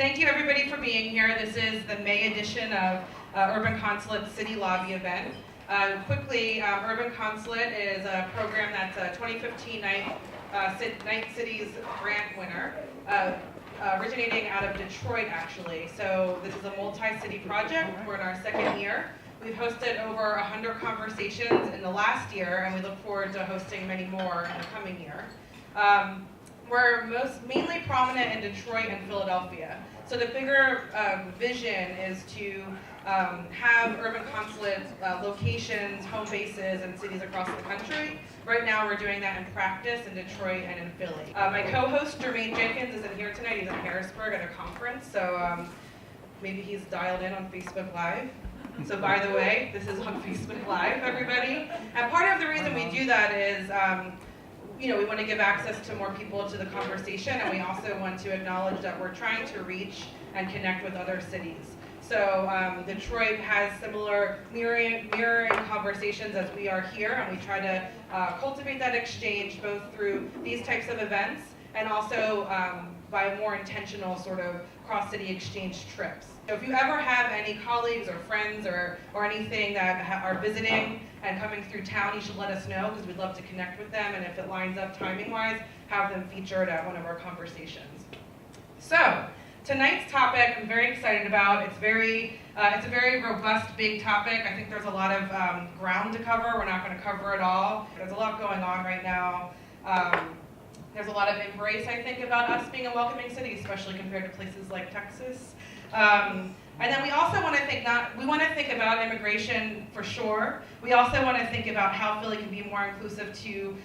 Thank you everybody for being here. This is the May edition of Urban Consulate City Lobby event. Quickly, Urban Consulate is a program that's a 2015 Night Cities grant winner, originating out of Detroit actually. So this is a multi-city project. We're in our second year. We've hosted over 100 conversations in the last year, and we look forward to hosting many more in the coming year. We're mainly prominent in Detroit and Philadelphia. So the bigger vision is to have Urban Consulate locations, home bases, and cities across the country. Right now we're doing that in practice in Detroit and in Philly. My co-host, Jermaine Jenkins, isn't here tonight. He's in Harrisburg at a conference, so maybe he's dialed in on Facebook Live. So by the way, this is on Facebook Live, everybody. And part of the reason we do that is we want to give access to more people to the conversation, and we also want to acknowledge that we're trying to reach and connect with other cities. So Detroit has similar mirroring conversations as we are here, and we try to cultivate that exchange both through these types of events and also by more intentional sort of cross-city exchange trips. So if you ever have any colleagues or friends or anything that are visiting and coming through town, you should let us know, because we'd love to connect with them, and if it lines up timing-wise, have them featured at one of our conversations. So tonight's topic I'm very excited about. It's a very robust, big topic. I think there's a lot of ground to cover. We're not going to cover it all. There's a lot going on right now. There's a lot of embrace, I think, about us being a welcoming city, especially compared to places like Texas. And then we also want to think about immigration for sure. We also want to think about how Philly can be more inclusive to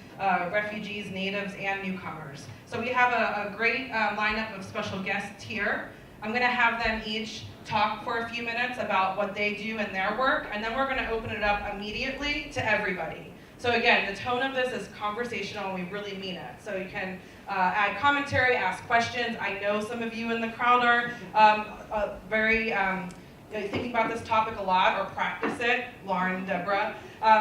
refugees, natives, and newcomers. So we have a great lineup of special guests here. I'm going to have them each talk for a few minutes about what they do in their work, and then we're going to open it up immediately to everybody. So again, the tone of this is conversational, and we really mean it. So you can add commentary, ask questions. I know some of you in the crowd are very thinking about this topic a lot, or practice it, Lauren, Deborah.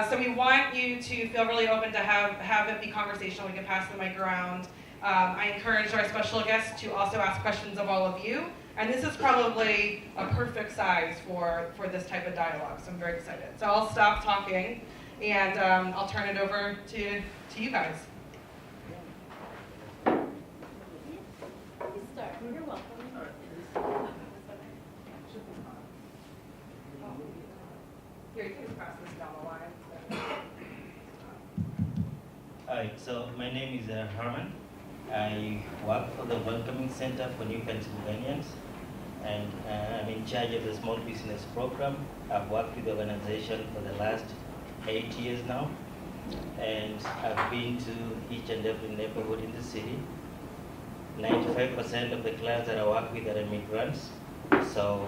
So we want you to feel really open to have it be conversational. We can pass the mic around. I encourage our special guests to also ask questions of all of you. And this is probably a perfect size for this type of dialogue, so I'm very excited. So I'll stop talking, and I'll turn it over to you guys. You're welcome. Here, you can just pass this down the line. Hi, so my name is Herman. I work for the Welcoming Center for New Pennsylvanians, and I'm in charge of the small business program. I've worked with the organization for the last 8 years now, and I've been to each and every neighborhood in the city. 95% of the clients that I work with are immigrants. So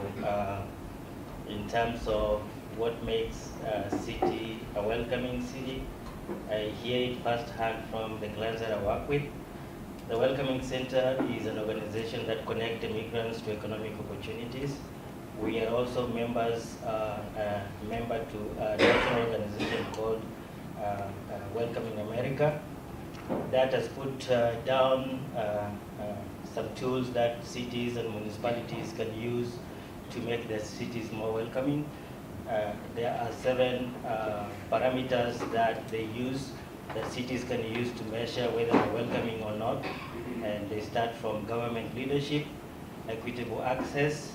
in terms of what makes a city a welcoming city, I hear it firsthand from the clients that I work with. The Welcoming Center is an organization that connects immigrants to economic opportunities. We are also member to a national organization called Welcoming America that has put down some tools that cities and municipalities can use to make their cities more welcoming. There are 7 parameters that they use, that cities can use to measure whether they're welcoming or not. And they start from government leadership, equitable access,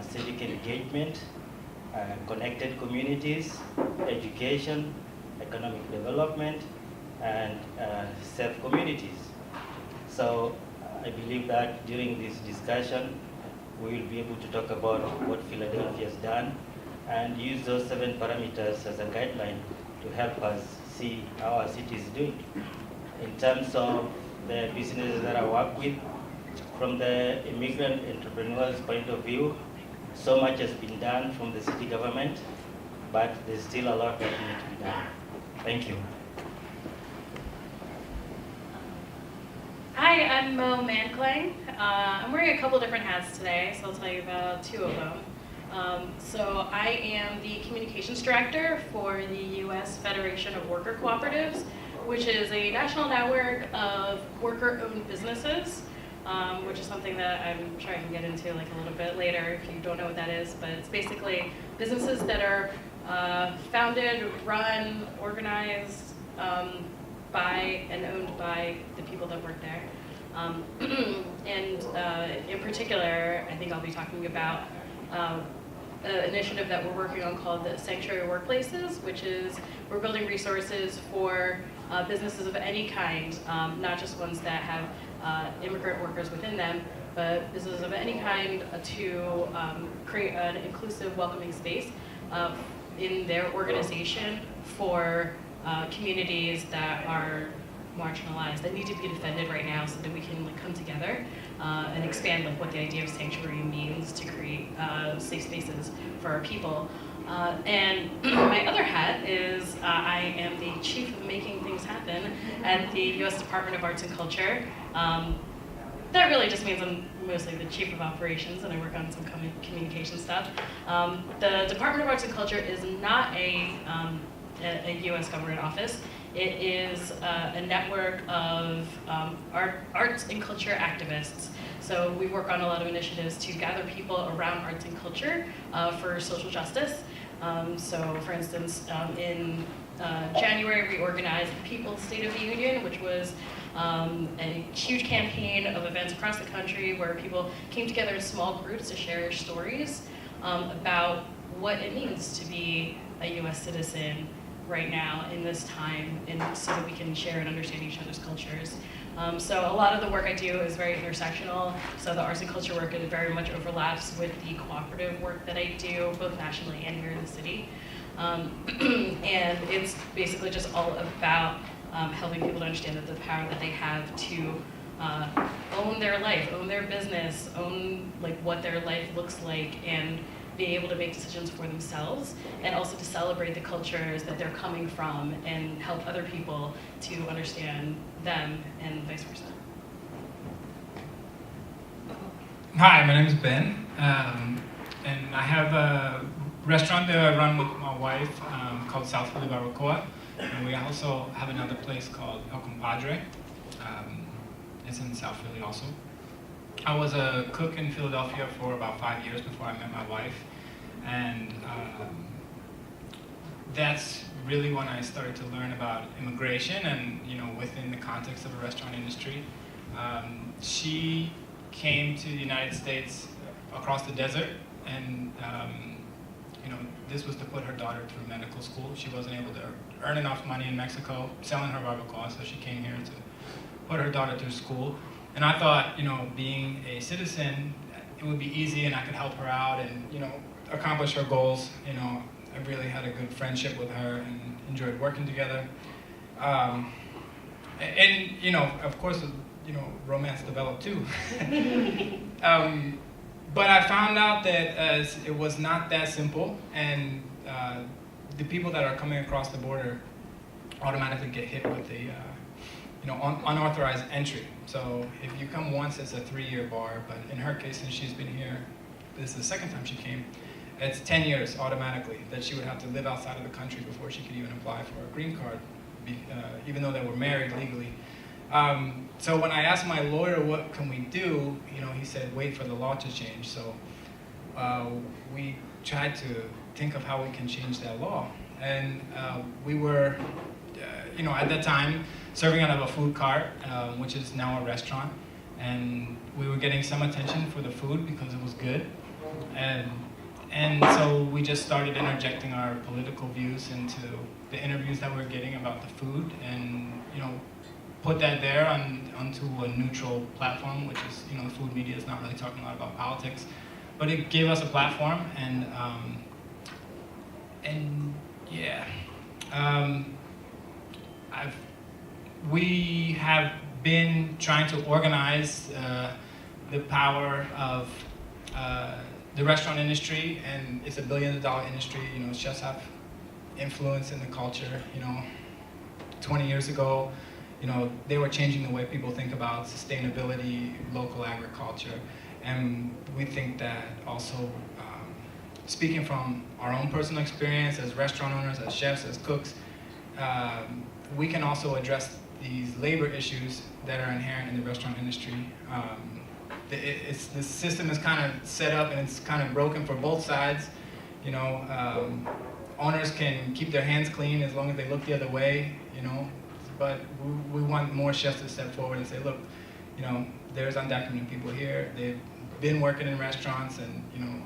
civic engagement, connected communities, education, economic development, and safe communities. So I believe that during this discussion, we will be able to talk about what Philadelphia has done and use those 7 parameters as a guideline to help us see how our city is doing. In terms of the businesses that I work with, from the immigrant entrepreneurs' point of view, so much has been done from the city government, but there's still a lot that needs to be done. Thank you. Hi, I'm Manklang. I'm wearing a couple different hats today, so I'll tell you about 2 of them. So I am the communications director for the U.S. Federation of Worker Cooperatives, which is a national network of worker-owned businesses which is something that I'm sure I can get into like a little bit later if you don't know what that is. But it's basically businesses that are founded, run, organized by and owned by the people that work there. In particular, I think I'll be talking about an initiative that we're working on called the Sanctuary Workplaces, which is we're building resources for businesses of any kind, not just ones that have immigrant workers within them, but businesses of any kind to create an inclusive, welcoming space in their organization for communities that are marginalized, that need to be defended right now, so that we can come together and expand what the idea of sanctuary means to create safe spaces for our people. And my other hat is I am the chief of Making Things Happen at the U.S. Department of Arts and Culture. That really just means I'm mostly the chief of operations, and I work on some communication stuff. The Department of Arts and Culture is not a U.S. government office. It is a network of arts and culture activists. So we work on a lot of initiatives to gather people around arts and culture for social justice. So for instance, in January we organized the People's State of the Union, which was a huge campaign of events across the country where people came together in small groups to share their stories about what it means to be a U.S. citizen right now in this time, and so that we can share and understand each other's cultures. So a lot of the work I do is very intersectional. So the arts and culture work, it very much overlaps with the cooperative work that I do, both nationally and here in the city. And it's basically just all about helping people to understand that the power that they have to own their life, own their business, own what their life looks like, and be able to make decisions for themselves, and also to celebrate the cultures that they're coming from and help other people to understand them and vice versa. Hi, my name is Ben, and I have a restaurant that I run with my wife called South Philly Barbacoa, and we also have another place called El Compadre. It's in South Philly also. I was a cook in Philadelphia for about 5 years before I met my wife, and that's really when I started to learn about immigration and, within the context of the restaurant industry. She came to the United States across the desert, and this was to put her daughter through medical school. She wasn't able to earn enough money in Mexico selling her barbacoa, so she came here to put her daughter through school. And I thought, being a citizen, it would be easy and I could help her out and, accomplish her goals. I really had a good friendship with her and enjoyed working together. Of course, romance developed too. But I found out that it was not that simple, and the people that are coming across the border automatically get hit with the unauthorized entry. So if you come once, it's a 3-year bar, but in her case, since she's been here, this is the second time she came, it's 10 years automatically that she would have to live outside of the country before she could even apply for a green card, even though they were married legally. So when I asked my lawyer what can we do, he said wait for the law to change. So we tried to think of how we can change that law. And we were, at that time, serving out of a food cart, which is now a restaurant. And we were getting some attention for the food because it was good. And so we just started interjecting our political views into the interviews that we were getting about the food, and put that there onto a neutral platform, which is the food media is not really talking a lot about politics, but it gave us a platform, we have been trying to organize the power of the restaurant industry, and it's a billion-dollar industry. Chefs have influence in the culture. 20 years ago, they were changing the way people think about sustainability, local agriculture, and we think that also, speaking from our own personal experience as restaurant owners, as chefs, as cooks, we can also address these labor issues that are inherent in the restaurant industry. the system is kind of set up and it's kind of broken for both sides. You know, owners can keep their hands clean as long as they look the other way, you know, but we want more chefs to step forward and say, look, you know, there's undocumented people here, they've been working in restaurants, and, you know,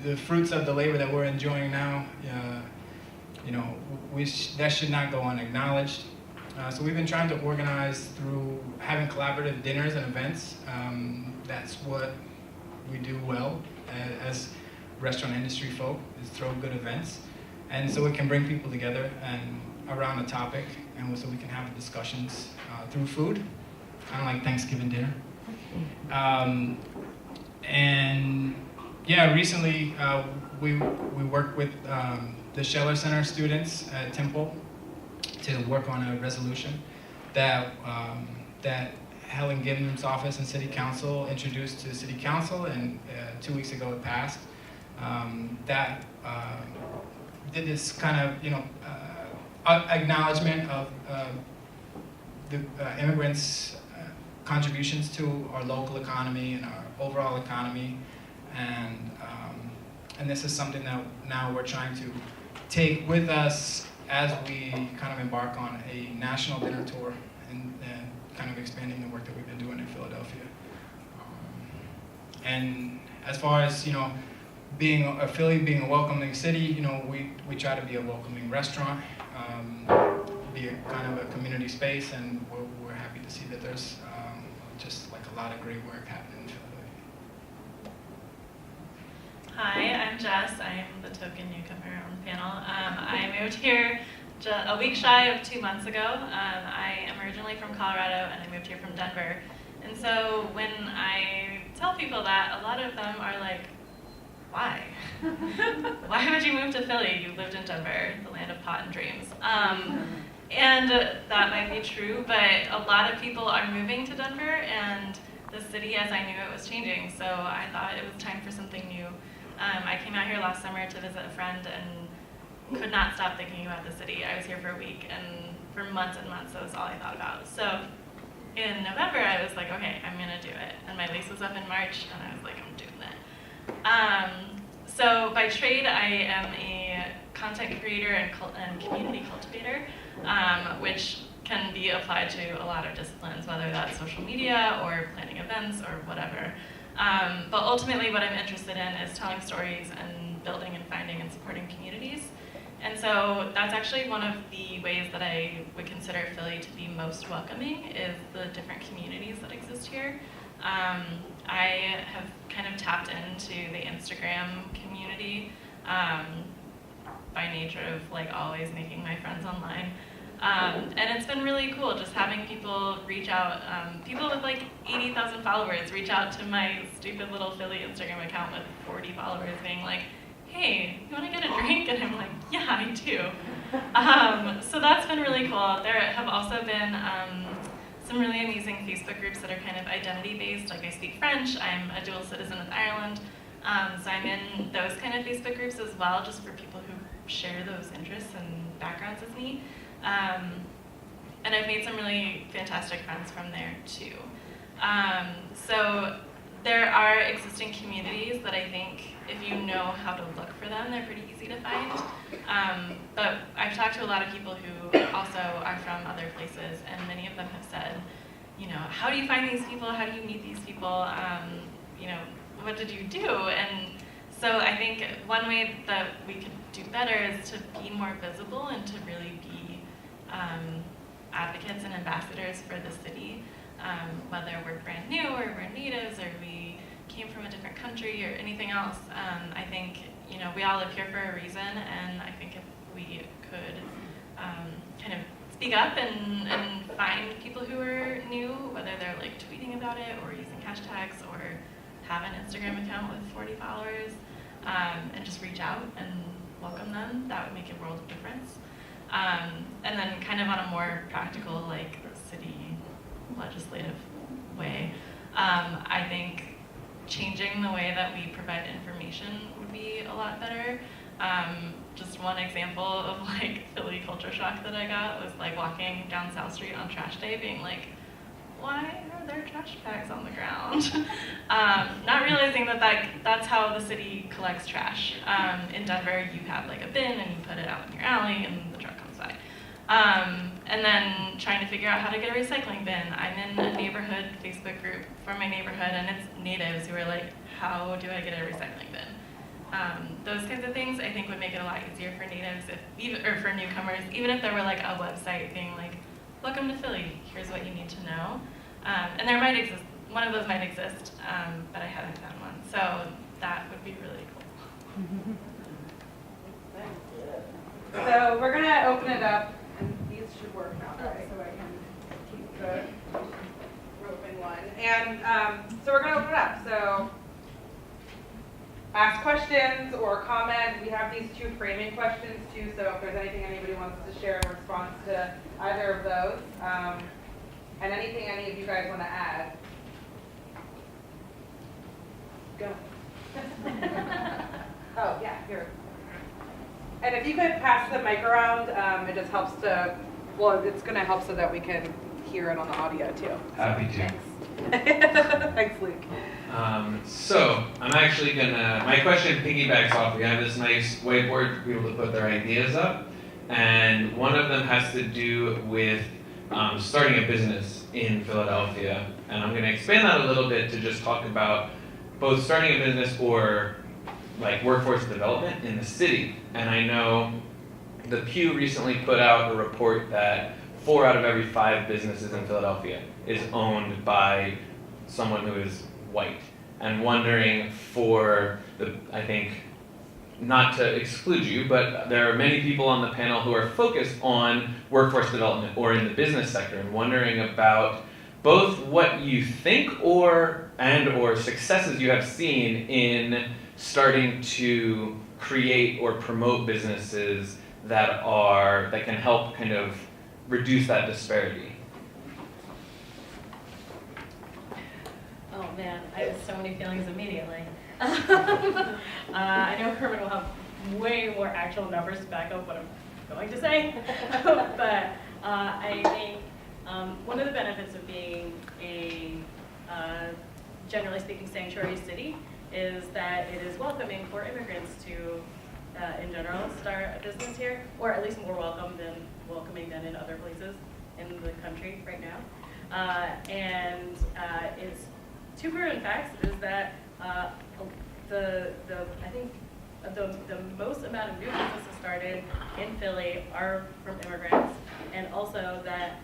the fruits of the labor that we're enjoying now, you know, that should not go unacknowledged. So we've been trying to organize through having collaborative dinners and events. That's what we do well as restaurant industry folk, is throw good events. And so it can bring people together and around a topic, and so we can have discussions through food, kind of like Thanksgiving dinner. And yeah, recently we worked with the Scheller Center students at Temple to work on a resolution that that Helen Gim's office and City Council introduced to City Council, and 2 weeks ago it passed. That did this kind of, you know, acknowledgement of the immigrants' contributions to our local economy and our overall economy, and this is something that now we're trying to take with us as we kind of embark on a national dinner tour and kind of expanding the work that we've been doing in Philadelphia. And as far as, you know, Philly being a welcoming city, you know, we try to be a welcoming restaurant, be a kind of a community space, and we're happy to see that there's just like a lot of great work happening in Philadelphia. Hi, I'm Jess. I'm the token newcomer on the panel. I moved here a week shy of 2 months ago. I am originally from Colorado, and I moved here from Denver. And so when I tell people that, a lot of them are like, why? Why would you move to Philly? You lived in Denver, the land of pot and dreams. And that might be true, but a lot of people are moving to Denver, and the city as I knew it was changing, so I thought it was time for something new. I came out here last summer to visit a friend and could not stop thinking about the city. I was here for a week, and for months and months, that was all I thought about. So in November, I was like, okay, I'm gonna do it. And my lease was up in March, and I was like, I'm doing it. So by trade, I am a content creator and community cultivator, which can be applied to a lot of disciplines, whether that's social media or planning events or whatever. But ultimately what I'm interested in is telling stories and building and finding and supporting communities. And so that's actually one of the ways that I would consider Philly to be most welcoming, is the different communities that exist here. I have kind of tapped into the Instagram community by nature of like always making my friends online. And it's been really cool just having people reach out, people with like 80,000 followers reach out to my stupid little Philly Instagram account with 40 followers being like, hey, you wanna get a drink? And I'm like, yeah, I do. So that's been really cool. There have also been some really amazing Facebook groups that are kind of identity-based. Like I speak French, I'm a dual citizen of Ireland, so I'm in those kind of Facebook groups as well, just for people who share those interests and backgrounds as me. And I've made some really fantastic friends from there too. So there are existing communities that I think if you know how to look for them, they're pretty easy to find. But I've talked to a lot of people who also are from other places, and many of them have said, you know, how do you find these people? How do you meet these people? You know, what did you do? And so I think one way that we could do better is to be more visible and to really be advocates and ambassadors for the city, whether we're brand new or we're natives or we came from a different country or anything else. I think, you know, we all live here for a reason, and I think if we could kind of speak up and find people who are new, whether they're like tweeting about it or using hashtags or have an Instagram account with 40 followers, and just reach out and welcome them, that would make a world of difference. And then kind of on a more practical, like city legislative way, I think changing the way that we provide information would be a lot better. Just one example of like Philly culture shock that I got was like walking down South Street on trash day being like, why are there are trash bags on the ground. Not realizing that that's how the city collects trash. In Denver, you have like a bin and you put it out in your alley and the truck comes by. And then trying to figure out how to get a recycling bin. I'm in a neighborhood Facebook group for my neighborhood, and it's natives who are like, how do I get a recycling bin? Those kinds of things I think would make it a lot easier for natives, or for newcomers, even if there were like a website being like, welcome to Philly, here's what you need to know. And there might exist, one of those might exist, but I haven't found one. So that would be really cool. So we're gonna open it up, and these should work now, right? So I can keep the roping one. And so we're gonna open it up. So ask questions or comment. We have these 2 framing questions too, so if there's anything anybody wants to share in response to either of those, and anything any of you guys want to add. Go. Oh, yeah, here. And if you could pass the mic around, it just helps to, well, it's going to help so that we can hear it on the audio too. Happy to. Thanks. Thanks, Luke. So I'm actually gonna, my question piggybacks off, we have this nice whiteboard for people to put their ideas up, and one of them has to do with starting a business in Philadelphia, and I'm gonna expand that a little bit to just talk about both starting a business or like workforce development in the city. And I know the Pew recently put out a report that 4 out of every 5 businesses in Philadelphia is owned by someone who is white, and wondering for the, I think, not to exclude you, but there are many people on the panel who are focused on workforce development or in the business sector, and wondering about both what you think or successes you have seen in starting to create or promote businesses that can help kind of reduce that disparity. Oh man, I have so many feelings immediately. I know Herman will have way more actual numbers to back up what I'm going to say, but I think one of the benefits of being a, generally speaking, sanctuary city is that it is welcoming for immigrants to, in general, start a business here, or at least more welcoming than in other places in the country right now. And it's 2 proven facts is that I think the most amount of new businesses started in Philly are from immigrants, and also that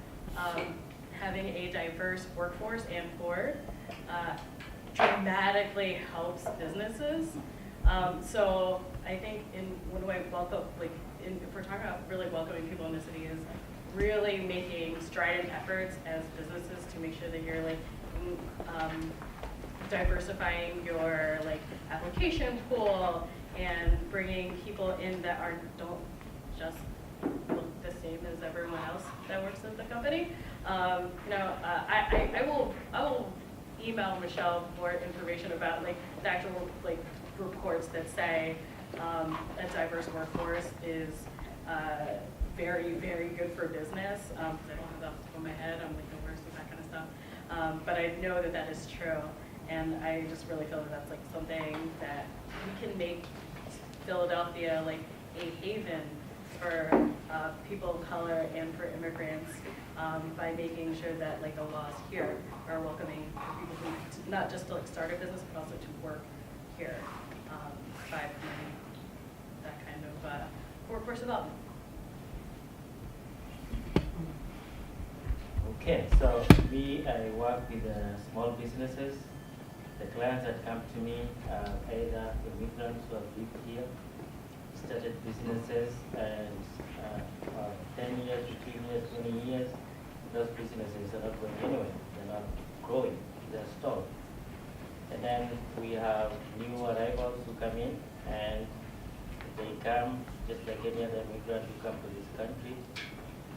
having a diverse workforce and poor dramatically helps businesses. So I think if we're talking about really welcoming people in the city, is really making strident efforts as businesses to make sure that you're like diversifying your like application pool and bringing people in that don't just look the same as everyone else that works at the company. I will email Michelle more information about like the actual like reports that say a diverse workforce is very, very good for business. Because I don't have that off the top of my head. I'm like the worst with that kind of stuff. But I know that that is true, and I just really feel that that's like something that we can make Philadelphia like a haven for people of color and for immigrants by making sure that like the laws here are welcoming for people who not just to like start a business but also to work here by promoting that kind of workforce development. Okay, so I work with small businesses. The clients that come to me are either immigrants who have lived here, started businesses, and 10 years, 15 years, 20 years, those businesses are not going anywhere. They're not growing. They're stalled. And then we have new arrivals who come in, and they come just like any other immigrant who come to this country,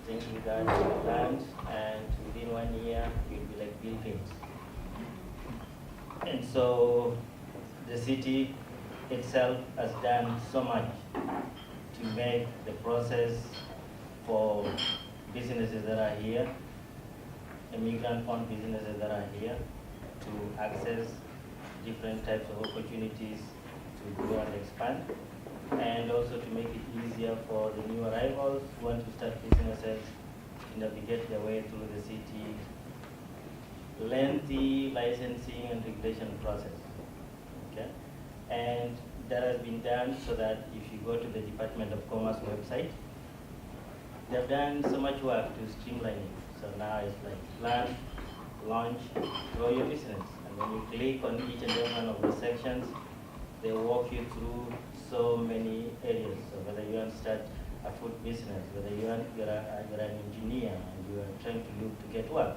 thinking that we land, and within 1 year, you'll be like Bill Gates. And so the city itself has done so much to make the process for businesses that are here immigrant-owned businesses that are here to access different types of opportunities to grow and expand, and also to make it easier for the new arrivals who want to start businesses to navigate their way through the city lengthy licensing and regulation process. Okay? And that has been done so that if you go to the Department of Commerce website, they've done so much work to streamline it. So now it's like plan, launch, grow your business. And when you click on each and every one of the sections, they walk you through so many areas. So whether you want to start a food business, whether you're an engineer and you are trying to look to get work,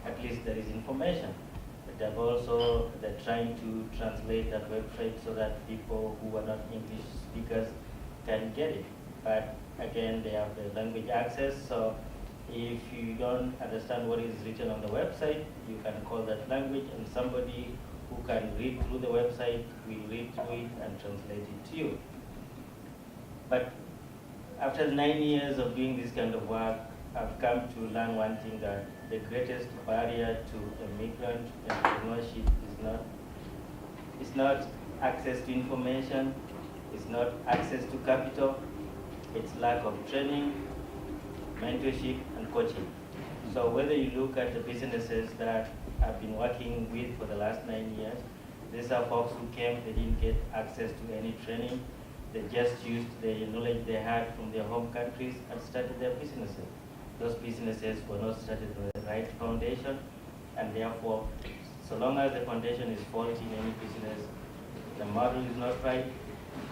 at least there is information. But they're trying to translate that website so that people who are not English speakers can get it. But again, they have the language access, so if you don't understand what is written on the website, you can call that language, and somebody who can read through the website will read through it and translate it to you. But after 9 years of doing this kind of work, I've come to learn one thing, that the greatest barrier to immigrant entrepreneurship is not access to information, it's not access to capital, it's lack of training, mentorship, and coaching. So whether you look at the businesses that I've been working with for the last 9 years, these are folks who came, they didn't get access to any training, they just used the knowledge they had from their home countries and started their businesses. Those businesses were not started on the right foundation, and therefore, so long as the foundation is faulty in any business, the model is not right,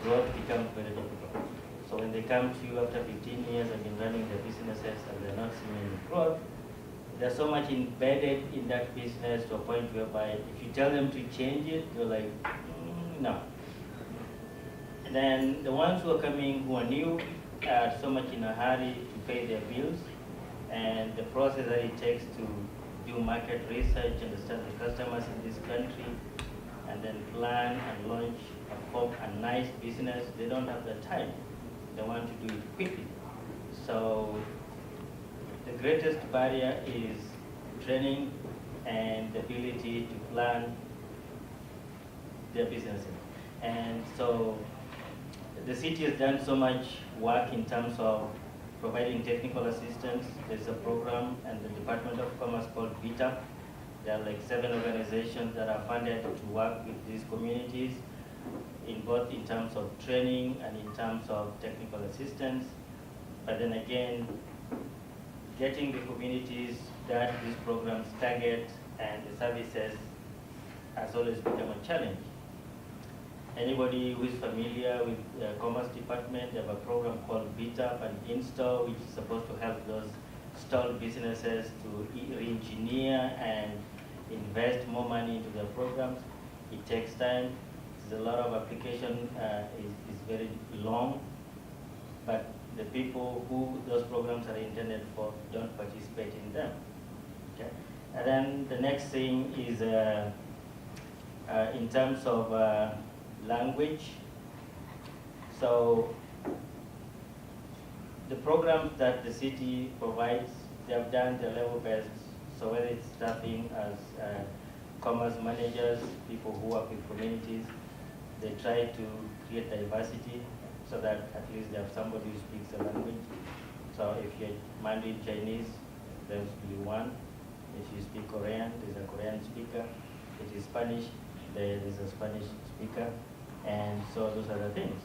growth becomes very difficult. So when they come to you after 15 years and been running their businesses and they're not seeing any growth, there's so much embedded in that business to a point whereby if you tell them to change it, they're like, no. And then the ones who are coming who are new are so much in a hurry to pay their bills, and the process that it takes to do market research, understand the customers in this country, and then plan and launch a nice business, they don't have the time. They want to do it quickly. So the greatest barrier is training and the ability to plan their businesses. And so the city has done so much work in terms of providing technical assistance. There's a program and the Department of Commerce called Dept. There are like 7 organizations that are funded to work with these communities in both in terms of training and in terms of technical assistance. But then again, getting the communities that these programs target and the services has always become a challenge. Anybody who is familiar with the Commerce Department, they have a program called Dept and Install, which is supposed to help those stalled businesses to re-engineer and invest more money into their programs. It takes time. There's a lot of application, is very long, but the people who those programs are intended for don't participate in them. Okay? And then the next thing is in terms of language. So the programs that the city provides, they have done their level best. So whether it's staffing as commerce managers, people who work with communities, they try to create diversity so that at least they have somebody who speaks the language. So if you're Mandarin Chinese, there's only one. If you speak Korean, there's a Korean speaker. If it's Spanish, there's a Spanish speaker. And so those are the things.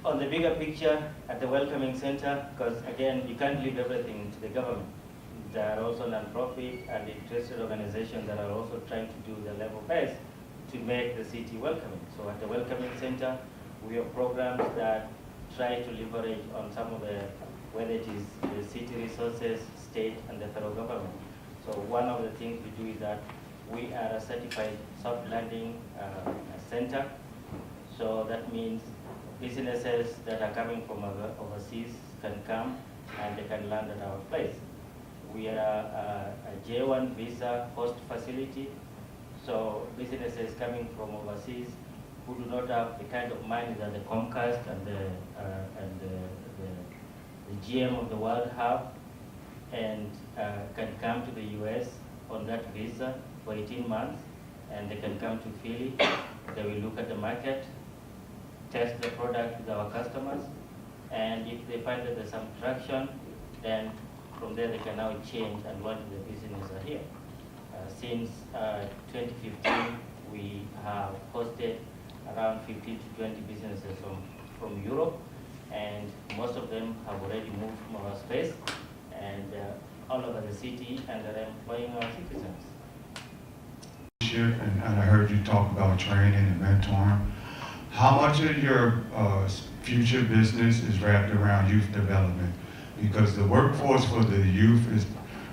On the bigger picture, at the Welcoming Center, because again, you can't leave everything to the government. There are also non-profit and interested organizations that are also trying to do their level best to make the city welcoming. So at the Welcoming Center, we have programs that try to leverage on some of the, whether it is the city resources, state, and the federal government. So one of the things we do is that we are a certified soft landing center. So that means businesses that are coming from overseas can come and they can land at our place. We are a J1 visa host facility. So businesses coming from overseas who do not have the kind of money that the Comcast and the GM of the world have, and can come to the US on that visa for 18 months, and they can come to Philly. They will look at the market, test the product with our customers, and if they find that there's some traction, then from there they can now change and launch the business here. Since 2015, we have hosted around 15 to 20 businesses from Europe, and most of them have already moved from our space and all over the city, and they're employing our citizens. And I heard you talk about training and mentoring. How much of your future business is wrapped around youth development? Because the workforce for the youth is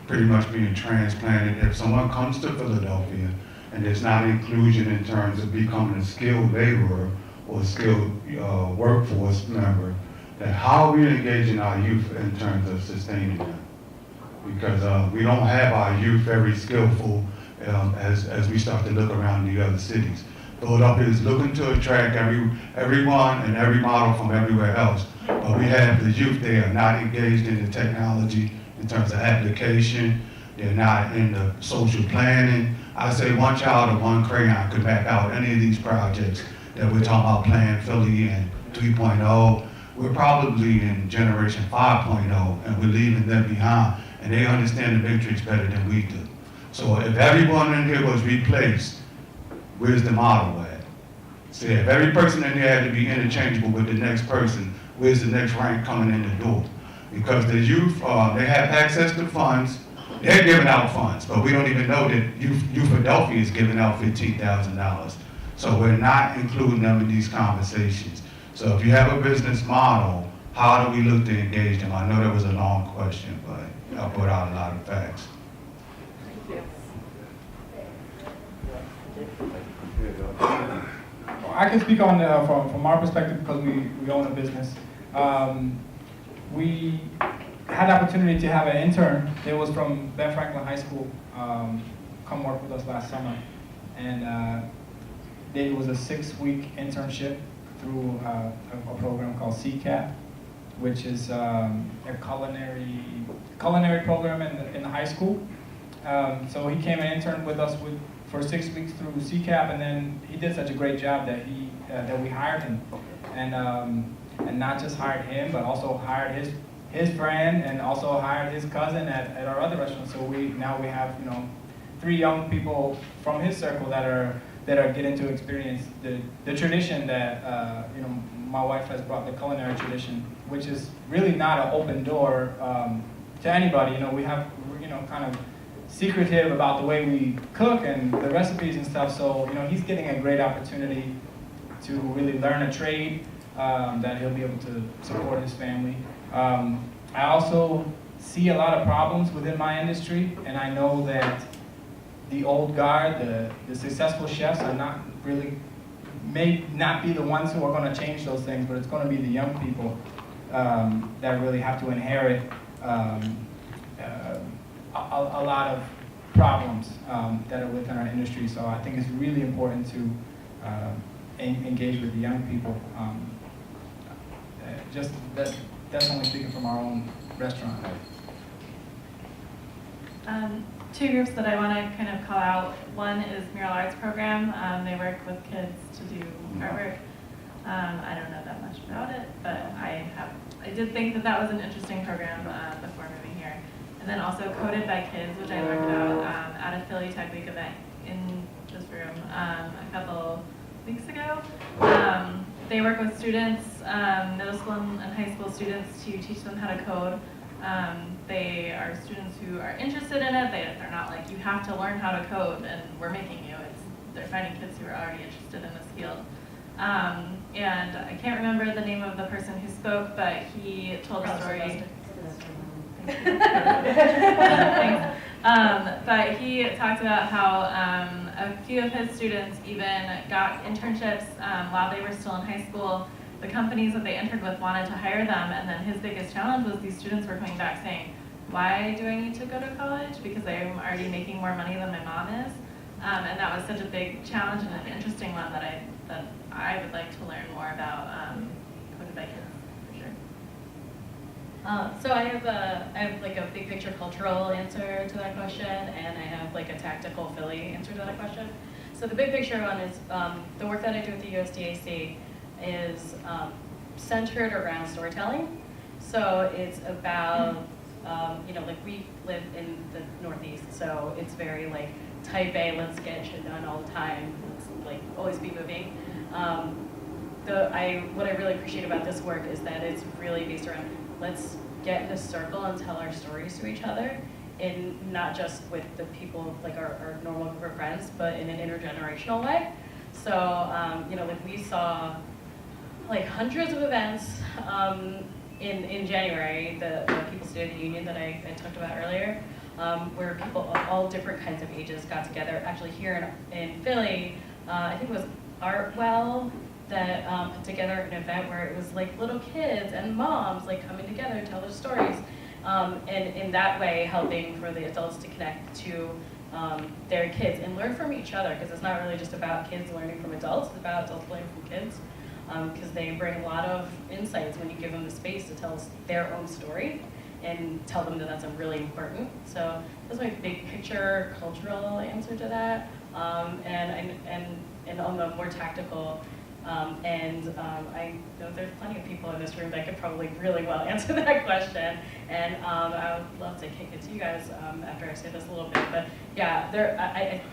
pretty much being transplanted. If someone comes to Philadelphia and there's not inclusion in terms of becoming a skilled laborer or a skilled workforce member, then how are we engaging our youth in terms of sustaining them? Because we don't have our youth very skillful as we start to look around the other cities. Philadelphia is looking to attract everyone and every model from everywhere else, but we have the youth there not engaged in the technology in terms of application. They're not in the social planning. I say one child or one crayon could map out any of these projects that we're talking about, Plan Philly and 3.0. We're probably in generation 5.0, and we're leaving them behind, and they understand the matrix better than we do. So if everyone in here was replaced, where's the model at? So if every person in here had to be interchangeable with the next person, where's the next rank coming in the door? Because the youth, they have access to funds. They're giving out funds, but we don't even know that Youth Philadelphia is giving out $15,000. So we're not including them in these conversations. So if you have a business model, how do we look to engage them? I know that was a long question, but I put out a lot of facts. I can speak on from our perspective because we own a business. We had the opportunity to have an intern. It was from Ben Franklin High School, come work with us last summer, and it was a 6-week internship through a program called CCAP, which is a culinary program in the high school. So he came and interned with us for 6 weeks through CCAP, and then he did such a great job that we hired him, and not just hired him, but also hired his friend, and also hired his cousin at our other restaurant. So now we have 3 young people from his circle that are getting to experience the tradition that my wife has brought, the culinary tradition, which is really not an open door to anybody. We have kind of secretive about the way we cook and the recipes and stuff. So he's getting a great opportunity to really learn a trade that he'll be able to support his family. I also see a lot of problems within my industry, and I know that the old guard, the successful chefs may not be the ones who are going to change those things, but it's going to be the young people that really have to inherit a lot of problems that are within our industry. So I think it's really important to engage with the young people. That's only speaking from our own restaurant. 2 groups that I want to kind of call out. One is Mural Arts Program. They work with kids to do artwork. I don't know that much about it, but I did think that was an interesting program before moving here. And then also Coded by Kids, which I learned about at a Philly Tech Week event in this room a couple weeks ago. They work with students, middle school and high school students, to teach them how to code. They are students who are interested in it. They're not like, you have to learn how to code and we're making you. They're finding kids who are already interested in this field. And I can't remember the name of the person who spoke, but he told a story. But he talked about how a few of his students even got internships while they were still in high school. The companies that they entered with wanted to hire them, and then his biggest challenge was these students were coming back saying, why do I need to go to college? Because I'm already making more money than my mom is. And that was such a big challenge and an interesting one that I would like to learn more about Coded by Kids, for sure. So I have like a big picture cultural answer to that question, and I have like a tactical Philly answer to that question. So the big picture one is the work that I do with the USDAC is centered around storytelling. So it's about, like we live in the Northeast, so it's very like type A, let's get shit done all the time, let's like always be moving. What I really appreciate about this work is that it's really based around let's get in a circle and tell our stories to each other, and not just with the people, like our normal group of friends, but in an intergenerational way. So, like we saw like hundreds of events in January, the People's State of the Union that I talked about earlier, where people of all different kinds of ages got together. Actually here in Philly, I think it was Artwell that put together an event where it was like little kids and moms like coming together to tell their stories, and in that way helping for the adults to connect to their kids and learn from each other, because it's not really just about kids learning from adults, it's about adults learning from kids, because they bring a lot of insights when you give them the space to tell their own story and tell them that that's really important. So that's my big picture cultural answer to that, and on the more tactical I know there's plenty of people in this room that could probably really well answer that question, and I would love to kick it to you guys after I say this a little bit. But yeah,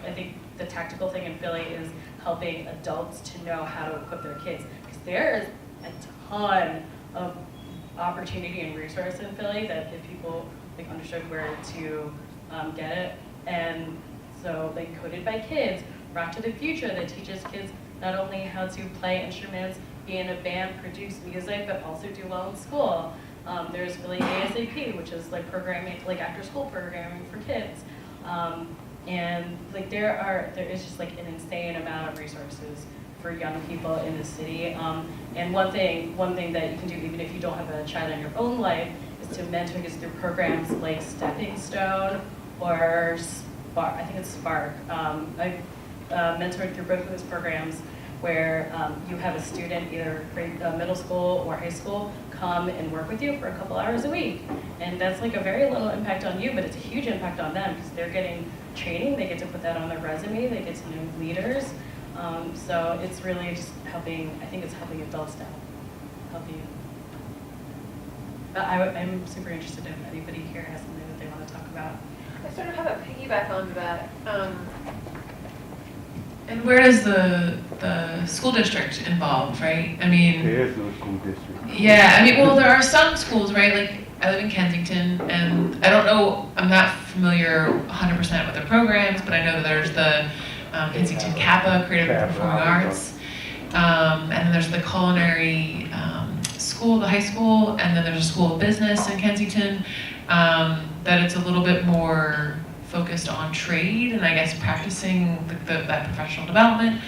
I think the tactical thing in Philly is helping adults to know how to equip their kids, because there is a ton of opportunity and resource in Philly that if people like understood where to get it. And so like Coded by Kids, Rock to the Future, that teaches kids not only how to play instruments, be in a band, produce music, but also do well in school. There's really ASAP, which is like programming, like after school programming for kids. And like there is just like an insane amount of resources for young people in the city. And one thing that you can do even if you don't have a child in your own life is to mentor kids through programs like Stepping Stone or Spark. I think it's Spark. I've mentored through both of those programs where you have a student, either middle school or high school, come and work with you for a couple hours a week. And that's like a very little impact on you, but it's a huge impact on them because they're getting training, they get to put that on their resume, they get to know leaders. So it's really just helping, I think it's helping adults now, help you. I'm super interested if anybody here has something that they want to talk about. I sort of have a piggyback on that. And where does the school district involve, right? I mean, there is no school district. Yeah, I mean, well, there are some schools, right? Like, I live in Kensington, and I don't know, I'm not familiar 100% with the programs, but I know that there's the Kensington Kappa, Creative and Performing Arts, and then there's the culinary school, the high school, and then there's a school of business in Kensington, that it's a little bit more focused on trade and I guess practicing that professional development.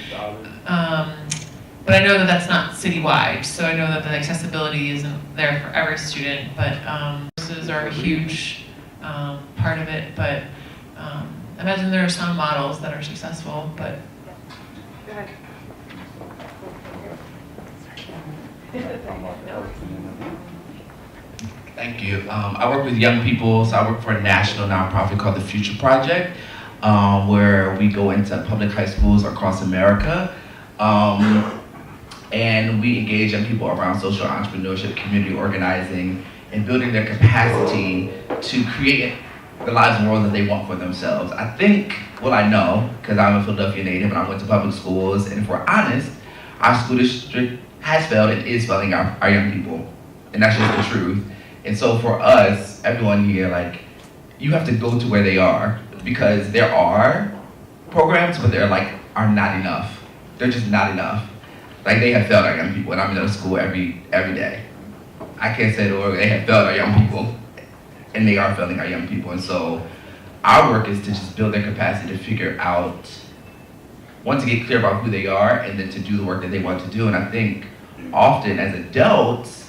But I know that that's not citywide, so I know that the accessibility isn't there for every student, but services are a huge part of it. But I imagine there are some models that are successful, but. Go ahead. Thank you. I work with young people, so I work for a national nonprofit called the Future Project, where we go into public high schools across America, and we engage young people around social entrepreneurship, community organizing, and building their capacity to create the lives and world that they want for themselves. I think, well, I know, because I'm a Philadelphia native and I went to public schools, and if we're honest, our school district has failed and is failing our young people, and that's just the truth. And so for us, everyone here, like, you have to go to where they are, because there are programs, but they're like, are not enough. They're just not enough. Like, they have failed our young people, and I'm in school every day. I can't say the word, they have failed our young people, and they are failing our young people. And so our work is to just build their capacity to figure out, one, to get clear about who they are, and then to do the work that they want to do. And I think often as adults,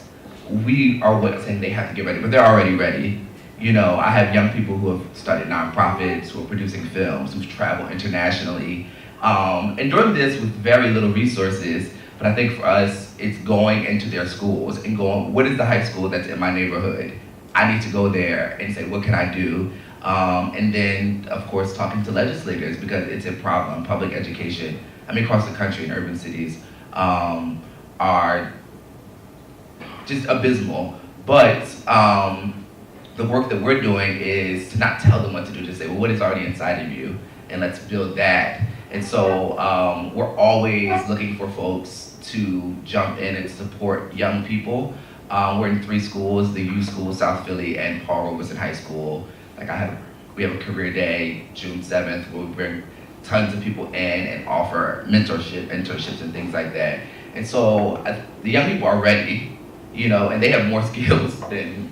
we are saying they have to get ready, but they're already ready. You know, I have young people who have started nonprofits, who are producing films, who've traveled internationally, and doing this with very little resources. But I think for us, it's going into their schools and going, what is the high school that's in my neighborhood? I need to go there and say, what can I do? And then, of course, talking to legislators, because it's a problem. Public education, across the country in urban cities, are just abysmal. But the work that we're doing is to not tell them what to do, to say, well, what is already inside of you, and let's build that. And so we're always looking for folks to jump in and support young people. We're in 3 schools, the U School, South Philly, and Paul Robeson High School. We have a career day, June 7th, where we bring tons of people in and offer internships and things like that. And so the young people are ready, and they have more skills than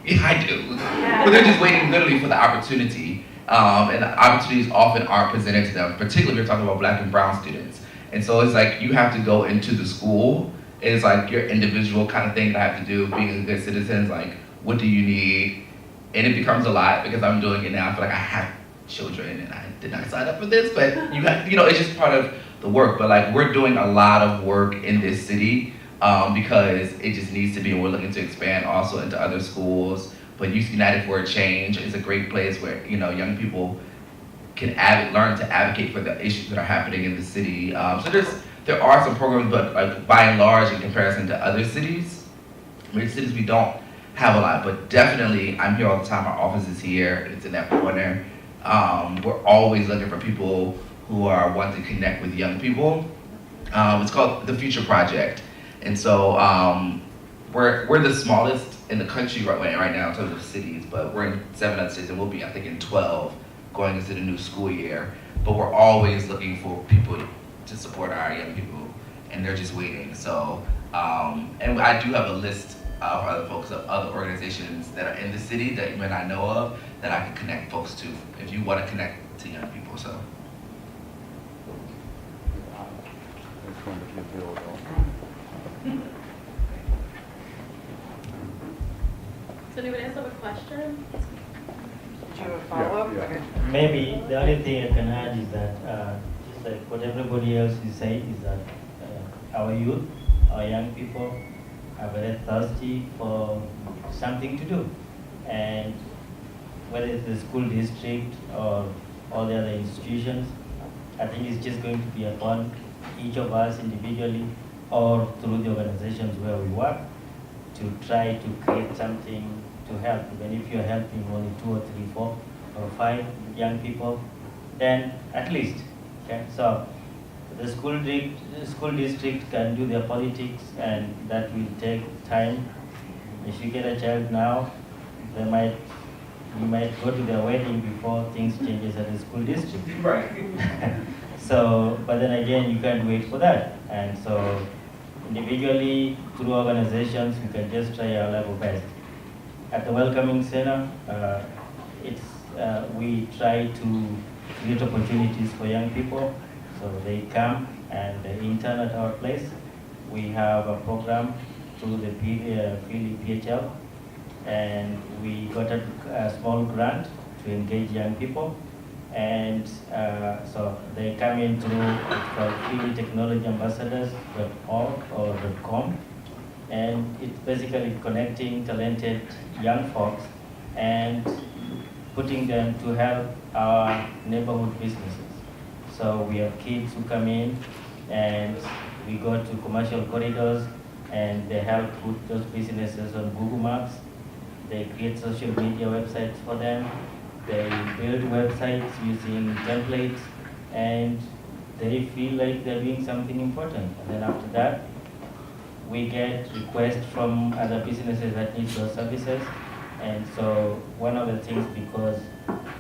I do. But they're just waiting literally for the opportunity. And the opportunities often aren't presented to them, particularly if you're talking about Black and brown students. And so it's like you have to go into the school. It's like your individual kind of thing that I have to do, being a good citizen. It's like, what do you need? And it becomes a lot because I'm doing it now. I feel like I have children and I did not sign up for this, but it's just part of the work. But like, we're doing a lot of work in this city because it just needs to be, and we're looking to expand also into other schools. But Youth United for a Change is a great place where, young people can learn to advocate for the issues that are happening in the city. So there are some programs, but like, by and large, in comparison to other cities, cities we don't have a lot, but definitely I'm here all the time. Our office is here, it's in that corner. We're always looking for people who want to connect with young people. It's called the Future Project. And so we're the smallest in the country right now in terms of cities, but we're in 7 other cities, and we'll be, I think, in 12 going into the new school year. But we're always looking for people to support our young people, and they're just waiting. So, and I do have a list of other folks, of other organizations that are in the city that you may not know of, that I can connect folks to if you want to connect to young people. So. Does anybody else have a question? Do you have a follow-up? Okay. Maybe the only thing I can add is that, just like what everybody else is saying, is that our youth, our young people are very thirsty for something to do. And whether it's the school district or all the other institutions, I think it's just going to be upon each of us individually or through the organizations where we work to try to create something to help. Even if you're helping only 2 or 3, 4 or 5 young people, then at least, okay? So the school district can do their politics, and that will take time. If you get a child now, you might go to their wedding before things changes at the school district. Right. So, but then again, you can't wait for that. And so individually, through organizations, we can just try our level best. At the Welcoming Center, we try to create opportunities for young people. So they come and they intern at our place. We have a program through the Philly PHL, and we got a small grant to engage young people. And so they come in through Philly Technology Ambassadors.org or .com. And it's basically connecting talented young folks and putting them to help our neighborhood businesses. So we have kids who come in and we go to commercial corridors and they help put those businesses on Google Maps. They create social media websites for them. They build websites using templates, and they feel like they're doing something important. And then after that, we get requests from other businesses that need those services. And so one of the things, because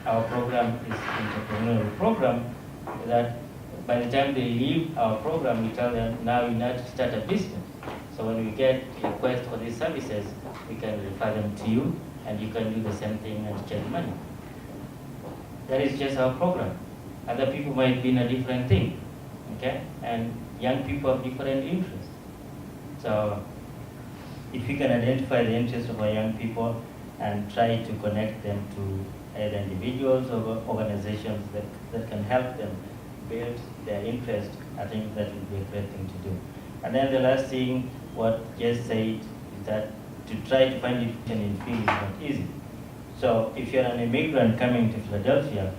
our program is an entrepreneurial program, that by the time they leave our program, we tell them, now you need to start a business. So when we get requests for these services, we can refer them to you, and you can do the same thing and charge money. That is just our program. Other people might be in a different thing, okay? And young people have different interests. So if we can identify the interests of our young people and try to connect them to either individuals or organizations that can help them build their interest, I think that would be a great thing to do. And then the last thing, what Jess said, is that to try to find education in field is not easy. So if you're an immigrant coming to Philadelphia,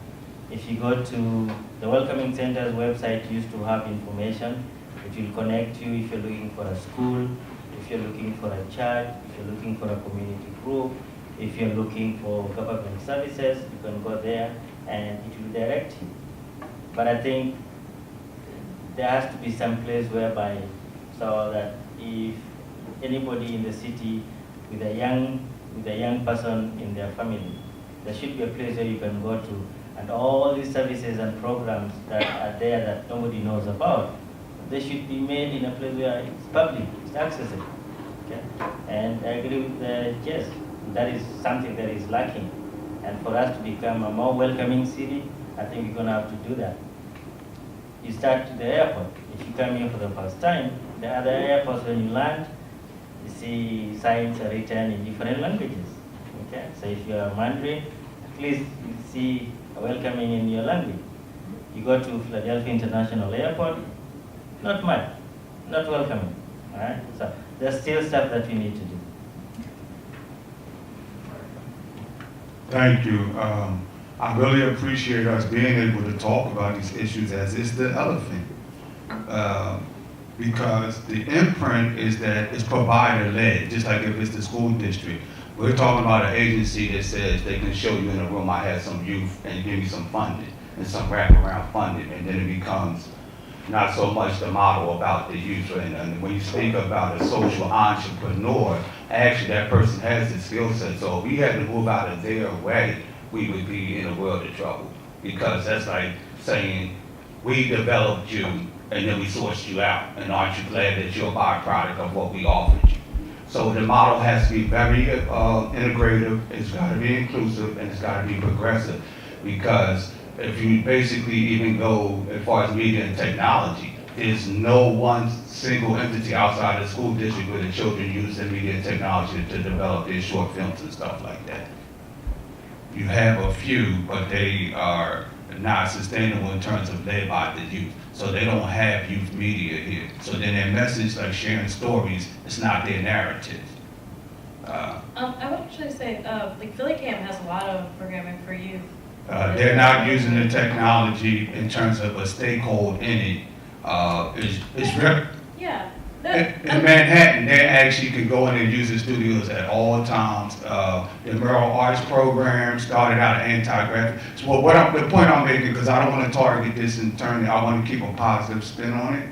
if you go to the Welcoming Center's website, used to have information. It will connect you if you're looking for a school, if you're looking for a church, if you're looking for a community group, if you're looking for government services, you can go there and it will direct you. But I think there has to be some place whereby, so that if anybody in the city with a young person in their family, there should be a place where you can go to, and all these services and programs that are there that nobody knows about, they should be made in a place where it's public, it's accessible. Okay? And I agree with Jess, that is something that is lacking. And for us to become a more welcoming city, I think we're going to have to do that. You start to the airport. If you come here for the first time, the other airports, when you land, you see signs are written in different languages. Okay? So if you are Mandarin, at least you see a welcoming in your language. You go to Philadelphia International Airport, not much, not welcoming. All right? So there's still stuff that we need to do. Thank you. I really appreciate us being able to talk about these issues as it's the elephant. Because the imprint is that it's provider-led, just like if it's the school district. We're talking about an agency that says they can show you in a room, I had some youth and give me some funding and some wraparound funding, and then it becomes not so much the model about the youth. And when you speak about a social entrepreneur, actually that person has the skill set. So if we had to move out of their way, we would be in a world of trouble. Because that's like saying, we developed you and then we sourced you out. And aren't you glad that you're a byproduct of what we offered you? So the model has to be very integrative, it's got to be inclusive, and it's got to be progressive. Because if you basically even go as far as media and technology, there's no one single entity outside the school district where the children use the media and technology to develop their short films and stuff like that. You have a few, but they are not sustainable in terms of led by the youth. So they don't have youth media here. So then their message, like sharing stories, it's not their narrative. I would actually say, like Philly Camp has a lot of programming for youth. They're not using the technology in terms of a stakeholder in it. Yeah. In Manhattan, they actually can go in and use the studios at all times. The mural arts program started out at anti-graphic. So the point I'm making, because I don't want to target this internally, I want to keep a positive spin on it.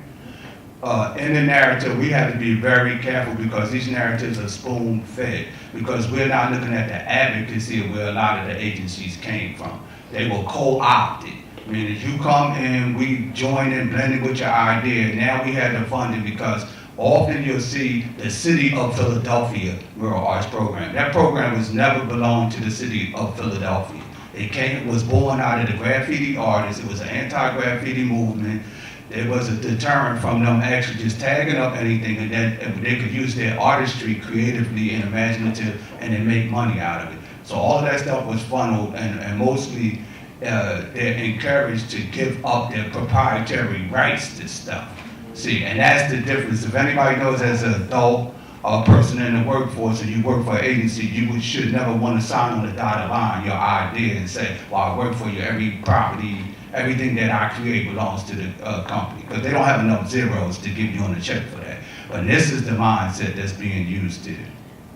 In the narrative, we have to be very careful because these narratives are spoon-fed, because we're not looking at the advocacy of where a lot of the agencies came from. They were co-opted. I mean, if you come in, we join in, blending with your idea. Now we have the funding because often you'll see the City of Philadelphia Mural Arts Program. That program was never belonged to the City of Philadelphia. It was born out of the graffiti artists. It was an anti-graffiti movement. There was a deterrent from them actually just tagging up anything, and then they could use their artistry creatively and imaginative and then make money out of it. So all of that stuff was funneled, and mostly they're encouraged to give up their proprietary rights to stuff. See, and that's the difference. If anybody knows as an adult or a person in the workforce and you work for an agency, you should never want to sign on the dotted line your idea and say, well, I work for you, every property, everything that I create belongs to the company. Because they don't have enough zeros to give you on the check for that. But this is the mindset that's being used here.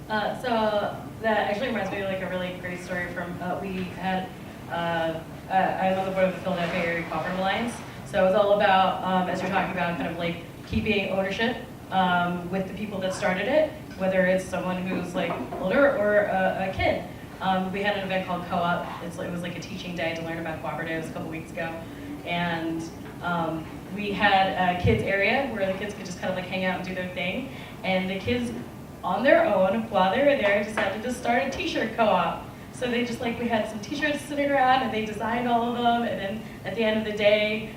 So that actually reminds me of like a really great story from, we had, I'm on the board of the Philadelphia Area Cooperative Alliance. So it's all about, as you're talking about, kind of like keeping ownership with the people that started it, whether it's someone who's like older or a kid. We had an event called Co-op. It was like a teaching day to learn about cooperatives a couple weeks ago. And we had a kids area where the kids could just kind of like hang out and do their thing. And the kids on their own, while they were there, decided to start a t-shirt co-op. So they just like, we had some t-shirts sitting around and they designed all of them, and then at the end of the day,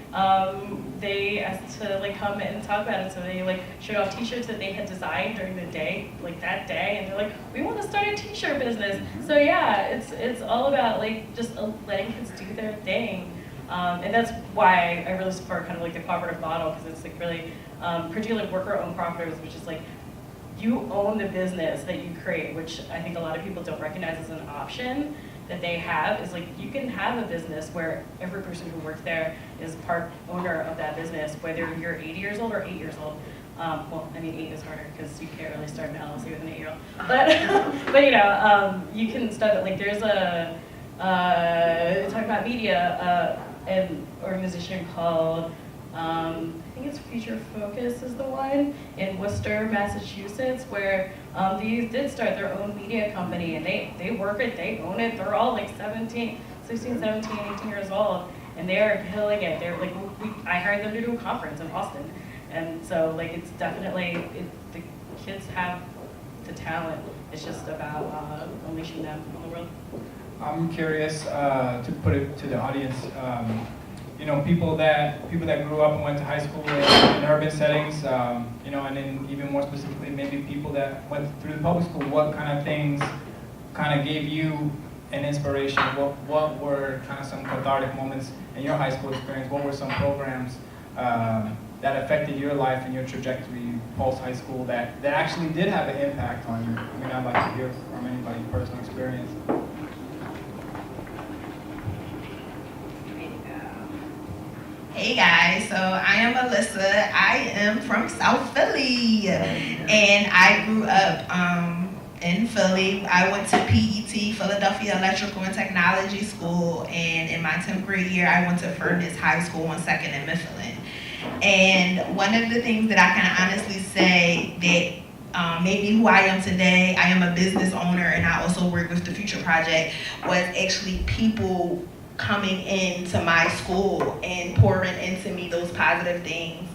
they asked to like come and talk about it. So they like showed off t-shirts that they had designed during the day, like that day, and they're like, we want to start a t-shirt business. So yeah, it's all about like just letting kids do their thing. And that's why I really support kind of like the cooperative model, because it's like really, particularly worker-owned cooperatives, which is like you own the business that you create, which I think a lot of people don't recognize as an option that they have, is like you can have a business where every person who works there is part owner of that business, whether you're 80 years old or 8 years old. Well, I mean, 8 is harder because you can't really start an LLC with an 8-year-old. But you know, you can start, like there's a, talking about media, an organization called, I think it's Future Focus is the one, in Worcester, Massachusetts, where the youth did start their own media company, and they work it, they own it, they're all like 16, 17, 18 years old, and they're killing it. They're like, I hired them to do a conference in Boston. And so, like, it's definitely, the kids have the talent. It's just about unleashing them on the world. I'm curious to put it to the audience. You know, people that grew up and went to high school in urban settings. You know, and then even more specifically, maybe people that went through the public school. What kind of things kind of gave you an inspiration? What were kind of some cathartic moments in your high school experience? What were some programs that affected your life and your trajectory post-high school that actually did have an impact on you? I mean, I'd like to hear from anybody's personal experience. Hey guys, so I am Alyssa. I am from South Philly, and I grew up in Philly. I went to PET, Philadelphia Electrical and Technology School, and in my 10th grade year, I went to Furnace High School on 2nd and Mifflin. And one of the things that I can honestly say that made me who I am today, I am a business owner, and I also work with the Future Project, was actually people coming into my school and pouring into me those positive things.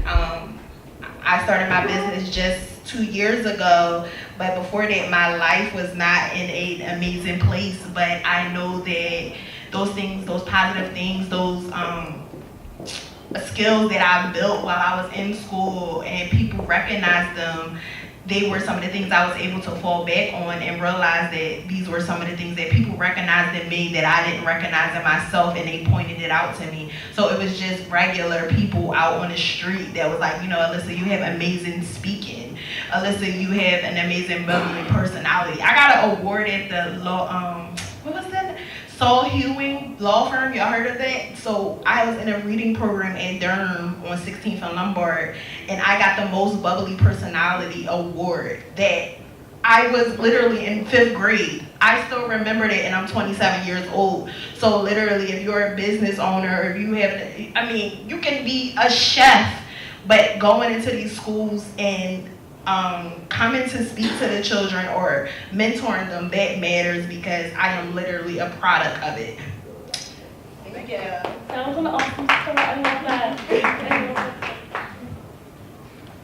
I started my business just 2 years ago, but before that, my life was not in an amazing place. But I know that those things, those positive things, those skills that I built while I was in school and people recognized them, they were some of the things I was able to fall back on and realize that these were some of the things that people recognized in me that I didn't recognize in myself, and they pointed it out to me. So it was just regular people out on the street that was like, you know, Alyssa, you have amazing speaking. Alyssa, you have an amazing bubbly personality. I got an award at the law, what was that? Saul Hewing law firm, y'all heard of that? So I was in a reading program at Durham on 16th and Lombard, and I got the most bubbly personality award that I was literally in 5th grade. I still remember that, and I'm 27 years old. So literally, if you're a business owner, if you have, I mean, you can be a chef, but going into these schools and coming to speak to the children or mentoring them, that matters, because I am literally a product of it. Thank you. That was an awesome story. I love that.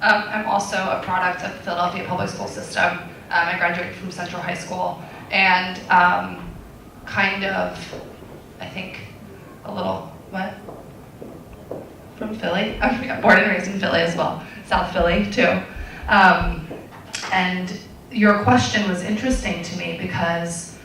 I'm also a product of the Philadelphia public school system. I graduated from Central High School, and kind of, I think, a little, what? From Philly? I'm born and raised in Philly as well. South Philly, too. And your question was interesting to me because